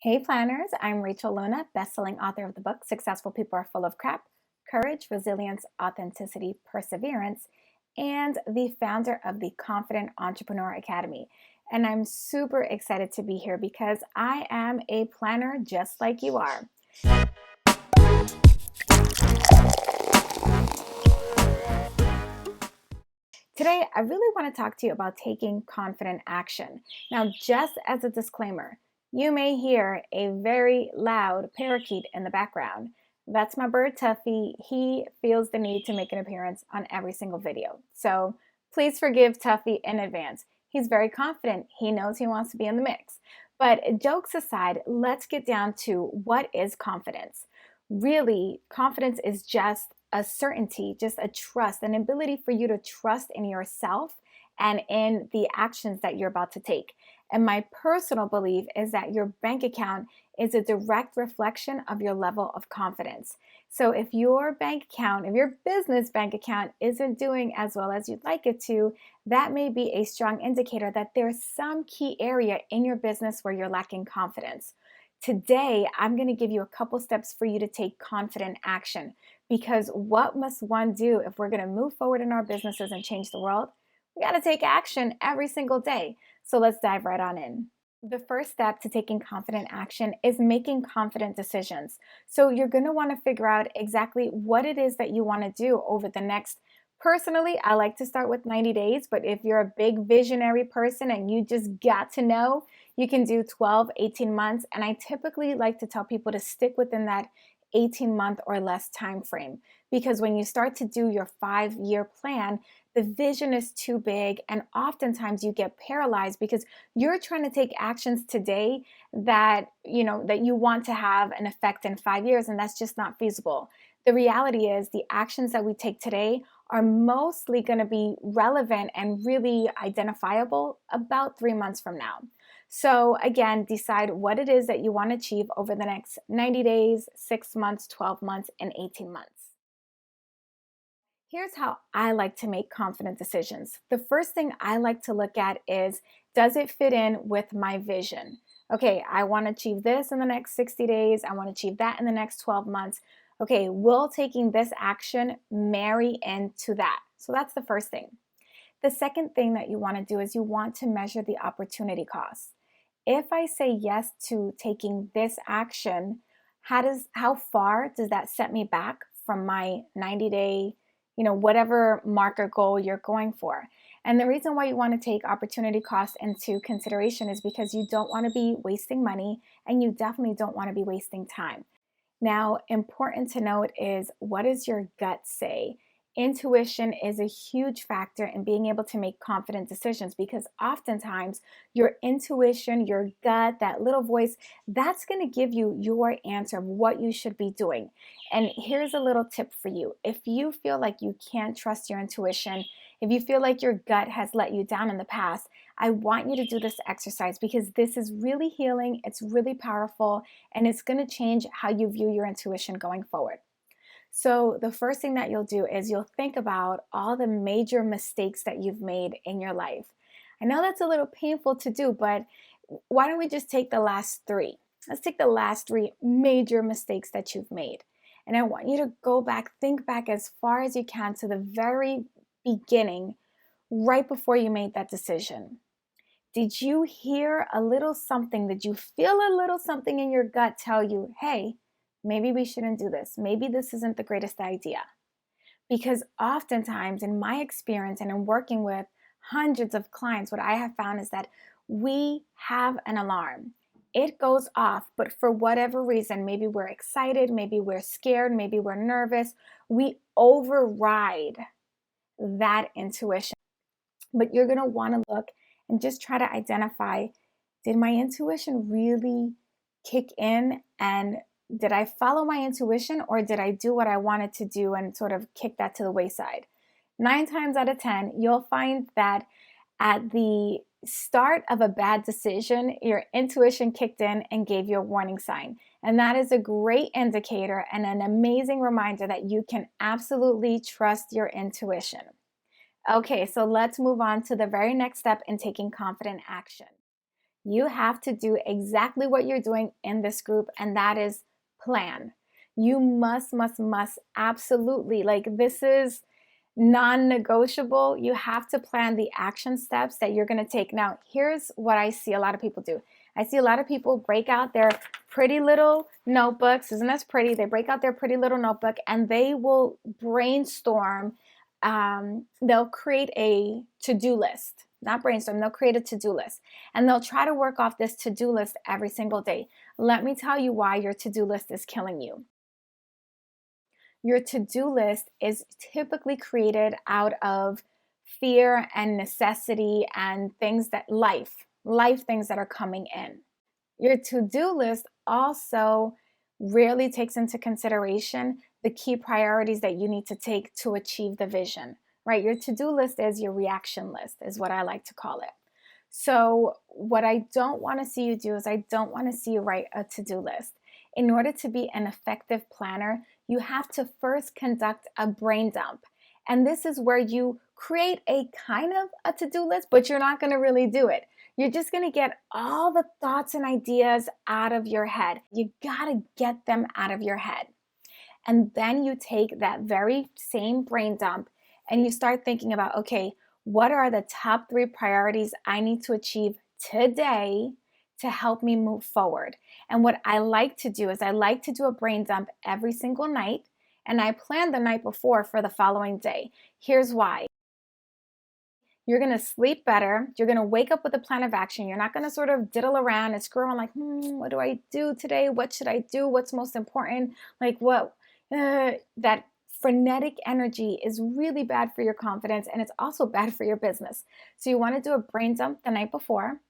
Hey planners, I'm Rachel Luna, best-selling author of the book Successful People Are Full of Crap, Courage, Resilience, Authenticity, Perseverance, and the founder of the Confident Entrepreneur Academy. And I'm super excited to be here because I am a planner just like you are. Today, I really want to talk to you about taking confident action. Now, just as a disclaimer, you may hear a very loud parakeet in the background. That's my bird Tuffy. He feels the need to make an appearance on every single video. So please forgive Tuffy in advance. He's very confident. He knows he wants to be in the mix. But jokes aside, let's get down to what is confidence. Really, confidence is just a certainty, just a trust, an ability for you to trust in yourself and in the actions that you're about to take. And my personal belief is that your bank account is a direct reflection of your level of confidence. So if your bank account, if your business bank account isn't doing as well as you'd like it to, that may be a strong indicator that there's some key area in your business where you're lacking confidence. Today, I'm going to give you a couple steps for you to take confident action. Because what must one do if we're going to move forward in our businesses and change the world? We got to take action every single day. So let's dive right on in. The first step to taking confident action is making confident decisions. So you're going to want to figure out exactly what it is that you want to do over the next. Personally, I like to start with 90 days, but if you're a big visionary person and you just got to know, you can do 12, 18 months. And I typically like to tell people to stick within that 18-month or less time frame, because when you start to do your 5-year plan, the vision is too big, and oftentimes you get paralyzed because you're trying to take actions today that you want to have an effect in 5 years, and that's just not feasible. The reality is the actions that we take today are mostly going to be relevant and really identifiable about 3 months from now. So again, decide what it is that you want to achieve over the next 90 days, 6 months, 12 months, and 18 months. Here's how I like to make confident decisions. The first thing I like to look at is, does it fit in with my vision? Okay, I want to achieve this in the next 60 days. I want to achieve that in the next 12 months. Okay, will taking this action marry into that? So that's the first thing. The second thing that you want to do is you want to measure the opportunity cost. If I say yes to taking this action, how far does that set me back from my 90-day, whatever marker goal you're going for? And the reason why you want to take opportunity cost into consideration is because you don't want to be wasting money, and you definitely don't want to be wasting time. Now, important to note is, what does your gut say? Intuition is a huge factor in being able to make confident decisions, because oftentimes your intuition, your gut, that little voice, that's going to give you your answer of what you should be doing. And here's a little tip for you. If you feel like you can't trust your intuition, if you feel like your gut has let you down in the past, I want you to do this exercise, because this is really healing, it's really powerful, and it's going to change how you view your intuition going forward. So the first thing that you'll do is you'll think about all the major mistakes that you've made in your life. I know that's a little painful to do, but why don't we just take the last 3? Let's take the last 3 major mistakes that you've made. And I want you to go back, think back as far as you can to the very beginning, right before you made that decision. Did you hear a little something? Did you feel a little something in your gut tell you, hey, maybe we shouldn't do this. Maybe this isn't the greatest idea? Because oftentimes, in my experience and in working with hundreds of clients, what I have found is that we have an alarm. It goes off, but for whatever reason, maybe we're excited, maybe we're scared, maybe we're nervous, we override that intuition. But you're going to want to look and just try to identify, did my intuition really kick in, and did I follow my intuition, or did I do what I wanted to do and sort of kick that to the wayside? 9 times out of 10, you'll find that at the start of a bad decision, your intuition kicked in and gave you a warning sign. And that is a great indicator and an amazing reminder that you can absolutely trust your intuition. Okay, so let's move on to the very next step in taking confident action. You have to do exactly what you're doing in this group, and that is plan. You must absolutely, like, this is non-negotiable. You have to plan the action steps that you're going to take. Now, here's what I see a lot of people do. I see a lot of people break out their pretty little notebooks. Isn't this pretty? They break out their pretty little notebook and they will brainstorm. They'll create a to-do list, not brainstorm. They'll create a to-do list and they'll try to work off this to-do list every single day. Let me tell you why your to-do list is killing you. Your to-do list is typically created out of fear and necessity and things that life things that are coming in. Your to-do list also rarely takes into consideration the key priorities that you need to take to achieve the vision, right? Your to-do list is your reaction list, is what I like to call it. So what I don't want to see you do is I don't want to see you write a to-do list. In order to be an effective planner, you have to first conduct a brain dump. And this is where you create a kind of a to-do list, but you're not going to really do it. You're just going to get all the thoughts and ideas out of your head. You got to get them out of your head. And then you take that very same brain dump and you start thinking about, okay, what are the top 3 priorities I need to achieve today to help me move forward? And what I like to do is I like to do a brain dump every single night, and I plan the night before for the following day. Here's why. You're going to sleep better. You're going to wake up with a plan of action. You're not going to sort of diddle around and screw around like, what do I do today? What should I do? What's most important? Like that frenetic energy is really bad for your confidence, and it's also bad for your business. So you want to do a brain dump the night before.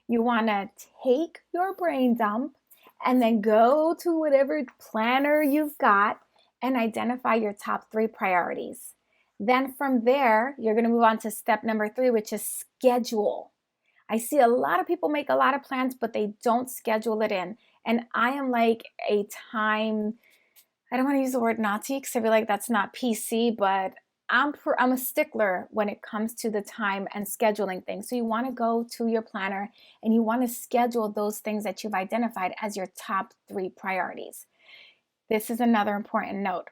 You want to take your brain dump and then go to whatever planner you've got and identify your top 3 priorities. Then from there, you're going to move on to step number 3, which is schedule. I see a lot of people make a lot of plans, but they don't schedule it in. And I am like a time, I don't want to use the word Nazi because I feel like that's not PC, but I'm a stickler when it comes to the time and scheduling things. So you want to go to your planner and you want to schedule those things that you've identified as your top 3 priorities. This is another important note.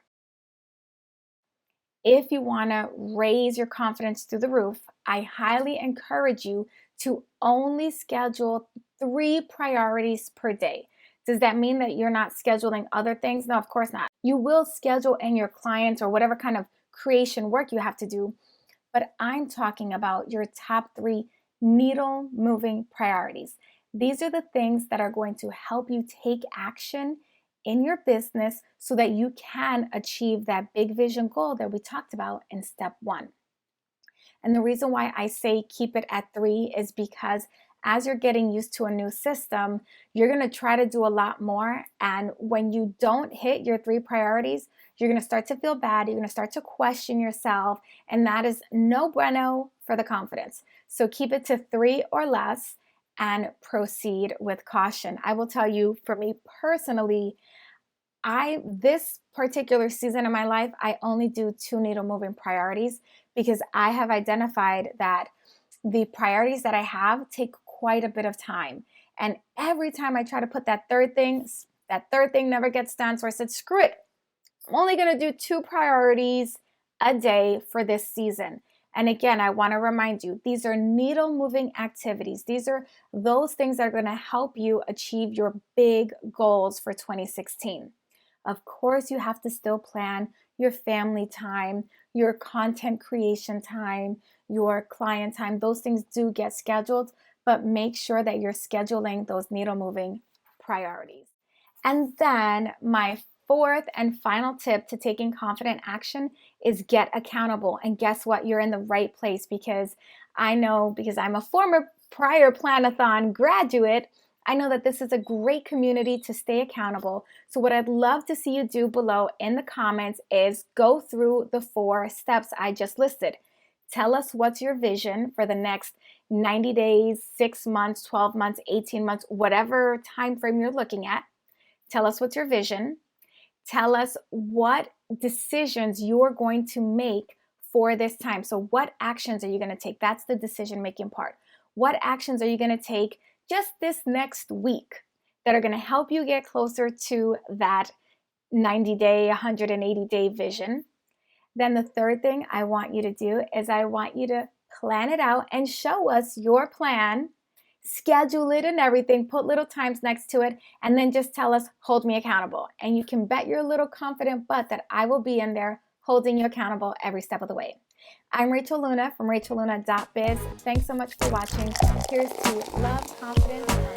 If you want to raise your confidence through the roof, I highly encourage you to only schedule 3 priorities per day. Does that mean that you're not scheduling other things? No, of course not. You will schedule in your clients or whatever kind of creation work you have to do, but I'm talking about your top 3 needle moving priorities. These are the things that are going to help you take action in your business so that you can achieve that big vision goal that we talked about in step 1. And the reason why I say keep it at 3 is because as you're getting used to a new system, you're going to try to do a lot more. And when you don't hit your 3 priorities, you're going to start to feel bad. You're going to start to question yourself. And that is no bueno for the confidence. So keep it to 3 or less and proceed with caution. I will tell you, for me personally, this particular season of my life, I only do 2 needle moving priorities because I have identified that the priorities that I have take quite a bit of time. And every time I try to put that third thing never gets done. So I said, screw it. I'm only going to do 2 priorities a day for this season. And again, I want to remind you, these are needle moving activities. These are those things that are going to help you achieve your big goals for 2016. Of course, you have to still plan your family time, your content creation time, your client time. Those things do get scheduled, but make sure that you're scheduling those needle moving priorities. And then my 4th and final tip to taking confident action is get accountable. And guess what? You're in the right place because I know, because I'm a former prior Planathon graduate, I know that this is a great community to stay accountable. So what I'd love to see you do below in the comments is go through the 4 steps I just listed. Tell us what's your vision for the next 90 days, 6 months, 12 months, 18 months, whatever time frame you're looking at. Tell us what's your vision. Tell us what decisions you're going to make for this time. So what actions are you going to take? That's the decision-making part. What actions are you going to take just this next week that are going to help you get closer to that 90-day, 180-day vision. Then the third thing I want you to do is I want you to plan it out and show us your plan, schedule it and everything, put little times next to it, and then just tell us, hold me accountable. And you can bet your little confident butt that I will be in there holding you accountable every step of the way. I'm Rachel Luna from rachelluna.biz. Thanks so much for watching. Here's to love, confidence,